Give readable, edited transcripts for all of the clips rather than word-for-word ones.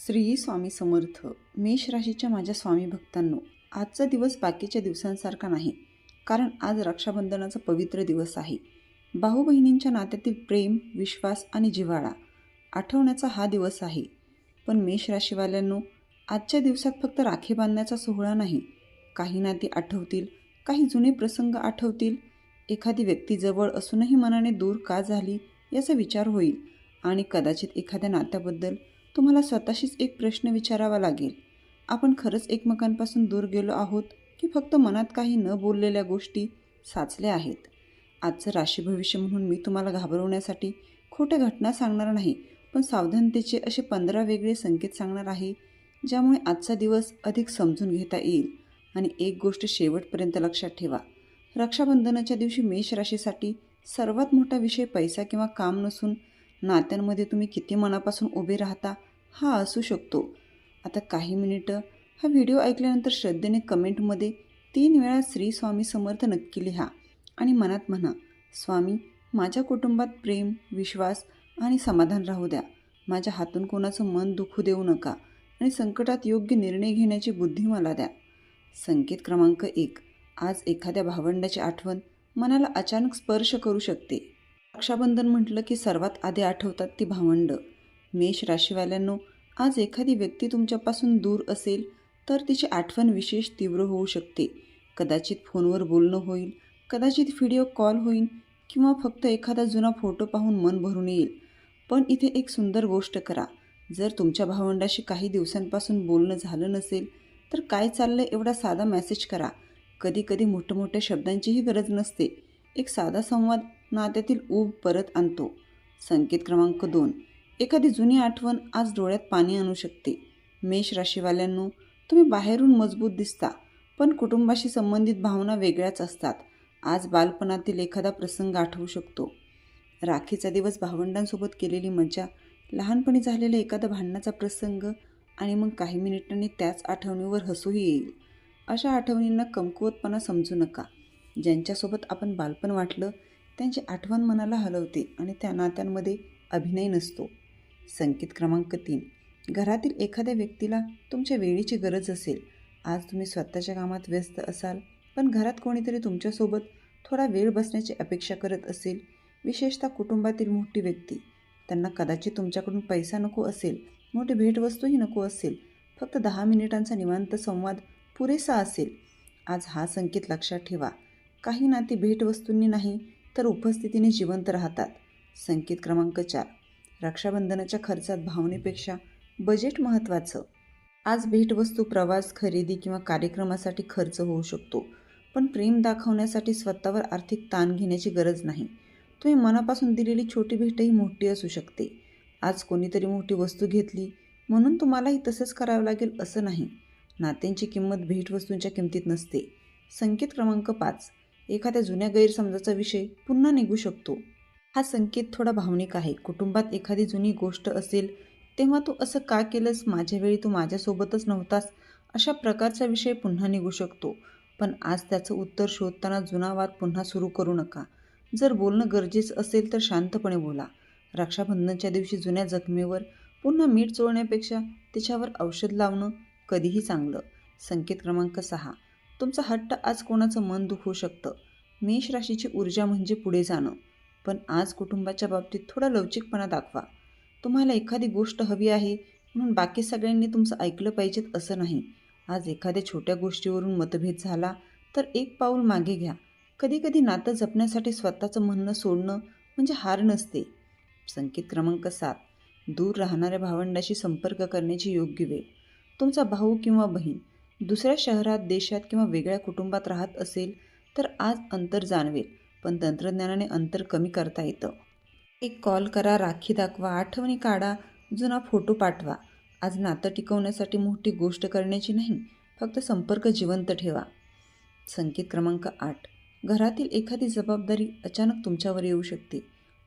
श्री स्वामी समर्थ. मेष राशीच्या माझ्या स्वामी भक्तांनो, आजचा दिवस बाकीच्या दिवसांसारखा नाही, कारण आज रक्षाबंधनाचा पवित्र दिवस आहे. भाऊ बहिणींच्या नात्यातील प्रेम, विश्वास आणि जिव्हाळा आठवण्याचा हा दिवस आहे. पण मेष राशीवाल्यांनो, आजच्या दिवसात फक्त राखी बांधण्याचा सोहळा नाही, काही नाती आठवतील, काही जुने प्रसंग आठवतील. एखादी व्यक्ती जवळ असूनही मनाने दूर का झाली याचा विचार होईल, आणि कदाचित एखाद्या नात्याबद्दल तुम्हाला स्वतःशीच एक प्रश्न विचारावा लागेल. आपण खरंच एकमेकांपासून दूर गेलो आहोत, की फक्त मनात काही न बोललेल्या गोष्टी साचल्या आहेत? आजचं राशी भविष्य म्हणून मी तुम्हाला घाबरवण्यासाठी खोट्या घटना सांगणार नाही, पण सावधानतेचे असे 15 वेगळे संकेत सांगणार आहे, ज्यामुळे आजचा दिवस अधिक समजून घेता येईल. आणि एक गोष्ट शेवटपर्यंत लक्षात ठेवा, रक्षाबंधनाच्या दिवशी मेष राशीसाठी सर्वात मोठा विषय पैसा किंवा काम नसून नात्यांमध्ये तुम्ही किती मनापासून उभे राहता हा असू शकतो. आता काही मिनिटं हा व्हिडिओ ऐकल्यानंतर श्रद्धेने कमेंटमध्ये 3 वेळा श्री स्वामी समर्थ नक्की लिहा आणि मनात म्हणा, स्वामी, माझ्या कुटुंबात प्रेम, विश्वास आणि समाधान राहू द्या. माझ्या हातून कोणाचं मन दुखू देऊ नका आणि संकटात योग्य निर्णय घेण्याची बुद्धी मला द्या. संकेत क्रमांक 1. आज एखाद्या भावंडाची आठवण मनाला अचानक स्पर्श करू शकते. रक्षाबंधन म्हटलं की सर्वात आधी आठवतात ती भावंड. मेष राशीवाल्यांनो, आज एखादी व्यक्ती तुमच्यापासून दूर असेल तर तिची आठवण विशेष तीव्र होऊ शकते. कदाचित फोनवर बोलणं होईल, कदाचित व्हिडिओ कॉल होईल, किंवा फक्त एखादा जुना फोटो पाहून मन भरून येईल. पण इथे एक सुंदर गोष्ट करा. जर तुमच्या भावंडाशी काही दिवसांपासून बोलणं झालं नसेल तर काय चाललंय एवढा साधा मेसेज करा. कधी मोठ्या शब्दांचीही गरज नसते. एक साधा संवाद नात्यातील ऊब परत आणतो. संकेत क्रमांक 2. एखादी जुनी आठवण आज डोळ्यात पाणी आणू शकते. मेष राशीवाल्यांनो, तुम्ही बाहेरून मजबूत दिसता, पण कुटुंबाशी संबंधित भावना वेगळ्याच असतात. आज बालपणातील एखादा प्रसंग आठवू शकतो. राखीचा दिवस, भावंडांसोबत केलेली मजा, लहानपणी झालेला एखादा भांडणाचा प्रसंग, आणि मग काही मिनिटांनी त्याच आठवणीवर हसूही येईल. अशा आठवणींना कमकुवतपणा समजू नका. ज्यांच्यासोबत आपण बालपण वाटलं त्यांची आठवण मनाला हलवते आणि त्या नात्यांमध्ये अभिनय नसतो. संकेत क्रमांक 3. घरातील एखाद्या व्यक्तीला तुमच्या वेळेची गरज असेल. आज तुम्ही स्वतःच्या कामात व्यस्त असाल, पण घरात कोणीतरी तुमच्यासोबत थोडा वेळ बसण्याची अपेक्षा करत असेल, विशेषतः कुटुंबातील मोठी व्यक्ती. त्यांना कदाचित तुमच्याकडून पैसा नको असेल, मोठी भेटवस्तूही नको असेल, फक्त 10 मिनिटांचा निवांत संवाद पुरेसा असेल. आज हा संकेत लक्षात ठेवा. काही नाती भेटवस्तूंनी नाही तर उपस्थितीने जिवंत राहतात. संकेत क्रमांक 4. रक्षाबंधनाच्या खर्चात भावनेपेक्षा बजेट महत्त्वाचं. आज भेटवस्तू, प्रवास, खरेदी किंवा कार्यक्रमासाठी खर्च होऊ शकतो, पण प्रेम दाखवण्यासाठी स्वतःवर आर्थिक ताण घेण्याची गरज नाही. तुम्ही मनापासून दिलेली छोटी भेटही मोठी असू शकते. आज कोणीतरी मोठी वस्तू घेतली म्हणून तुम्हालाही तसंच करावं लागेल असं नाही. नात्यांची किंमत भेटवस्तूंच्या किमतीत नसते. संकेत क्रमांक 5. एखाद्या जुन्या गैरसमजाचा विषय पुन्हा निघू शकतो. हा संकेत थोडा भावनिक आहे. कुटुंबात एखादी जुनी गोष्ट असेल, तेव्हा तू असं का केलंस, माझ्या वेळी तू माझ्यासोबतच नव्हतास, अशा प्रकारचा विषय पुन्हा निघू शकतो. पण आज त्याचं उत्तर शोधताना जुना वाद पुन्हा सुरू करू नका. जर बोलणं गरजेचं असेल तर शांतपणे बोला. रक्षाबंधनच्या दिवशी जुन्या जखमेवर पुन्हा मीठ चोळण्यापेक्षा तिच्यावर औषध लावणं कधीही चांगलं. संकेत क्रमांक 6. तुमचा हट्ट आज कोणाचं मन दुखवू शकतं. मेष राशीची ऊर्जा म्हणजे पुढे जाणं, पण आज कुटुंबाच्या बाबतीत थोडा लवचिकपणा दाखवा. तुम्हाला एखादी गोष्ट हवी आहे म्हणून बाकी सगळ्यांनी तुमचं ऐकलं पाहिजेत असं नाही. आज एखाद्या छोट्या गोष्टीवरून मतभेद झाला तर एक पाऊल मागे घ्या. कधी नातं जपण्यासाठी स्वतःचं म्हणणं सोडणं म्हणजे हार नसते. संकेत क्रमांक 7. दूर राहणाऱ्या भावंडाशी संपर्क करण्याची योग्य वेळ. तुमचा भाऊ किंवा बहीण दुसऱ्या शहरात, देशात किंवा वेगळ्या कुटुंबात राहत असेल तर आज अंतर जाणवेल, पण तंत्रज्ञानाने अंतर कमी करता येतं. एक कॉल करा, राखी दाखवा, आठवणी काढा, जुना फोटो पाठवा. आज नातं टिकवण्यासाठी मोठी गोष्ट करण्याची नाही, फक्त संपर्क जिवंत ठेवा. संकेत क्रमांक 8. घरातील एखादी जबाबदारी अचानक तुमच्यावर येऊ शकते.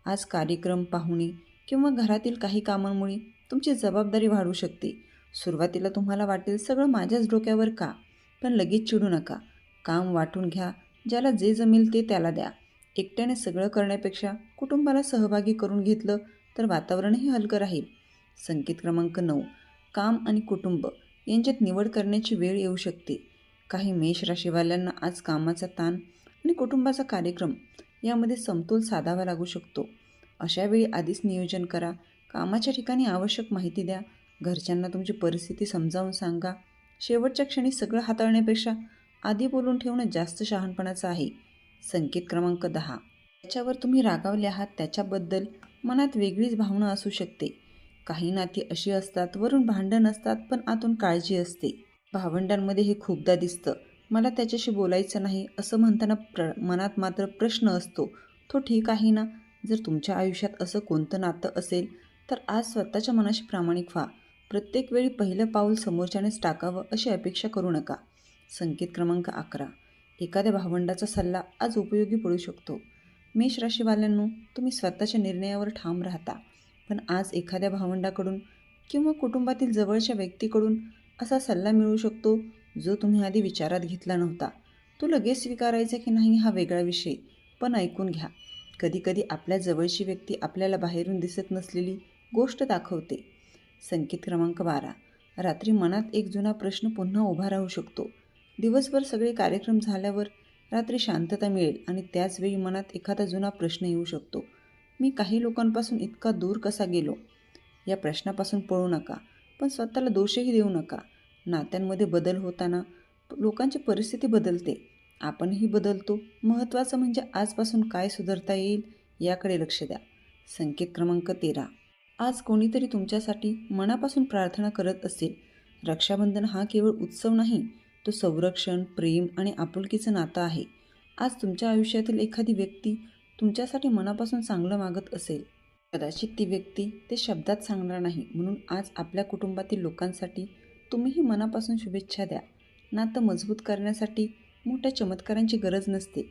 आज कार्यक्रम, पाहुणे किंवा घरातील काही कामांमुळे तुमची जबाबदारी वाढू शकते. सुरुवातीला तुम्हाला वाटेल सगळं माझ्याच डोक्यावर का, पण लगेच चिडू नका. काम वाटून घ्या. ज्याला जे जमेल ते त्याला द्या. एकट्याने सगळं करण्यापेक्षा कुटुंबाला सहभागी करून घेतलं तर वातावरणही हलकं राहील. संकेत क्रमांक 9. काम आणि कुटुंब यांच्यात निवड करण्याची वेळ येऊ शकते. काही मेष राशीवाल्यांना आज कामाचा ताण आणि कुटुंबाचा कार्यक्रम यामध्ये समतोल साधावा लागू शकतो. अशा वेळी आधीच नियोजन करा. कामाच्या ठिकाणी आवश्यक माहिती द्या. घरच्यांना तुमची परिस्थिती समजावून सांगा. शेवटच्या क्षणी सगळं हाताळण्यापेक्षा आधी बोलून ठेवणं जास्त शहाणपणाचं आहे. संकेत क्रमांक 10. त्याच्यावर तुम्ही रागावले आहात त्याच्याबद्दल मनात वेगळीच भावना असू शकते. काही नाती अशी असतात, वरून भांडण असतात पण आतून काळजी असते. भावंडांमध्ये हे खूपदा दिसतं. मला त्याच्याशी बोलायचं नाही असं म्हणताना मनात मात्र प्रश्न असतो, तो ठीक आहे ना? जर तुमच्या आयुष्यात असं कोणतं नातं असेल तर आज स्वतःच्या मनाशी प्रामाणिक व्हा. प्रत्येक वेळी पहिलं पाऊल समोरच्यानेच टाकावं अशी अपेक्षा करू नका. संकेत क्रमांक 11. एखाद्या भावंडाचा सल्ला आज उपयोगी पडू शकतो. मेष राशीवाल्यांनो, तुम्ही स्वतःच्या निर्णयावर ठाम राहता, पण आज एखाद्या भावंडाकडून किंवा कुटुंबातील जवळच्या व्यक्तीकडून असा सल्ला मिळू शकतो जो तुम्ही आधी विचारात घेतला नव्हता. तो लगेच स्वीकारायचा की नाही हा वेगळा विषय, पण ऐकून घ्या. कधीकधी आपल्या जवळची व्यक्ती आपल्याला बाहेरून दिसत नसलेली गोष्ट दाखवते. संकेत क्रमांक 12. रात्री मनात एक जुना प्रश्न पुन्हा उभा राहू शकतो. दिवसभर सगळे कार्यक्रम झाल्यावर रात्री शांतता मिळेल आणि त्याचवेळी मनात एखादा जुना प्रश्न येऊ शकतो. मी काही लोकांपासून इतका दूर कसा गेलो? या प्रश्नापासून पळू नका, पण स्वतःला दोषही देऊ नका. नात्यांमध्ये बदल होताना लोकांची परिस्थिती बदलते, आपणही बदलतो. महत्त्वाचं म्हणजे आजपासून काय सुधारता येईल याकडे लक्ष द्या. संकेत क्रमांक 13. आज कोणीतरी तुमच्यासाठी मनापासून प्रार्थना करत असेल. रक्षाबंधन हा केवळ उत्सव नाही, तो संरक्षण, प्रेम आणि आपुलकीचं नातं आहे. आज तुमच्या आयुष्यातील एखादी व्यक्ती तुमच्यासाठी मनापासून चांगलं मागत असेल. कदाचित ती व्यक्ती ते शब्दात सांगणार नाही, म्हणून आज आपल्या कुटुंबातील लोकांसाठी तुम्हीही मनापासून शुभेच्छा द्या. नातं मजबूत करण्यासाठी मोठ्या चमत्कारांची गरज नसते,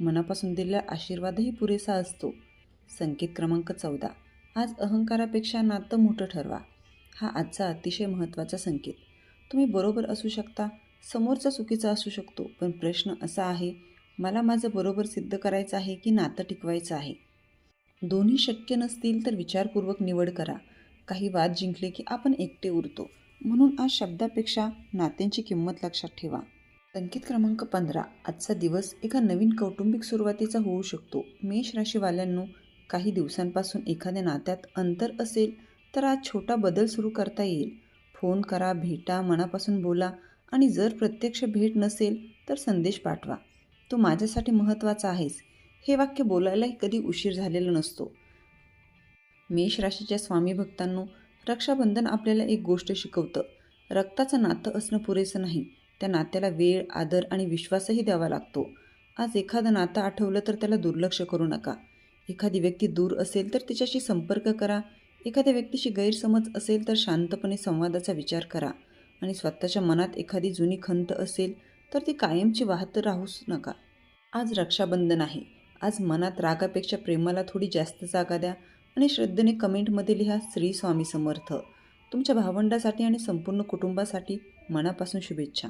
मनापासून दिलेला आशीर्वादही पुरेसा असतो. संकेत क्रमांक 14. आज अहंकारापेक्षा नातं मोठं ठरवा. हा आजचा अतिशय महत्त्वाचा संकेत. तुम्ही बरोबर असू शकता, समोरचा चुकीचा असू शकतो, पण प्रश्न असा आहे, मला माझं बरोबर सिद्ध करायचं आहे की नातं टिकवायचं आहे? दोन्ही शक्य नसतील तर विचारपूर्वक निवड करा. काही वाद जिंकले की आपण एकटे उरतो, म्हणून आज शब्दापेक्षा नात्यांची किंमत लक्षात ठेवा. संकेत क्रमांक 15. आजचा दिवस एका नवीन कौटुंबिक सुरुवातीचा होऊ शकतो. मेष राशीवाल्यांनो, काही दिवसांपासून एखाद्या नात्यात अंतर असेल तर आज छोटा बदल सुरू करता येईल. फोन करा, भेटा, मनापासून बोला आणि जर प्रत्यक्ष भेट नसेल तर संदेश पाठवा. तू माझ्यासाठी महत्त्वाचा आहेस. हे वाक्य बोलायलाही कधी उशीर झालेला नसतो. मेष राशीच्या स्वामी भक्तांनो, रक्षाबंधन आपल्याला एक गोष्ट शिकवतं. रक्ताचं नातं असणं पुरेसं नाही, त्या नात्याला वेळ, आदर आणि विश्वासही द्यावा लागतो. आज एखादं नातं आठवलं तर त्याला दुर्लक्ष करू नका. एखादी व्यक्ती दूर असेल तर तिच्याशी संपर्क करा. एखाद्या व्यक्तीशी गैरसमज असेल तर शांतपणे संवादाचा विचार करा. आणि स्वतःच्या मनात एखादी जुनी खंत असेल तर ती कायमची वाहत राहूच नका. आज रक्षाबंधन आहे. आज मनात रागापेक्षा प्रेमाला थोडी जास्त जागा द्या आणि श्रद्धेने कमेंटमध्ये लिहा, श्री स्वामी समर्थ. तुमच्या भावंडासाठी आणि संपूर्ण कुटुंबासाठी मनापासून शुभेच्छा.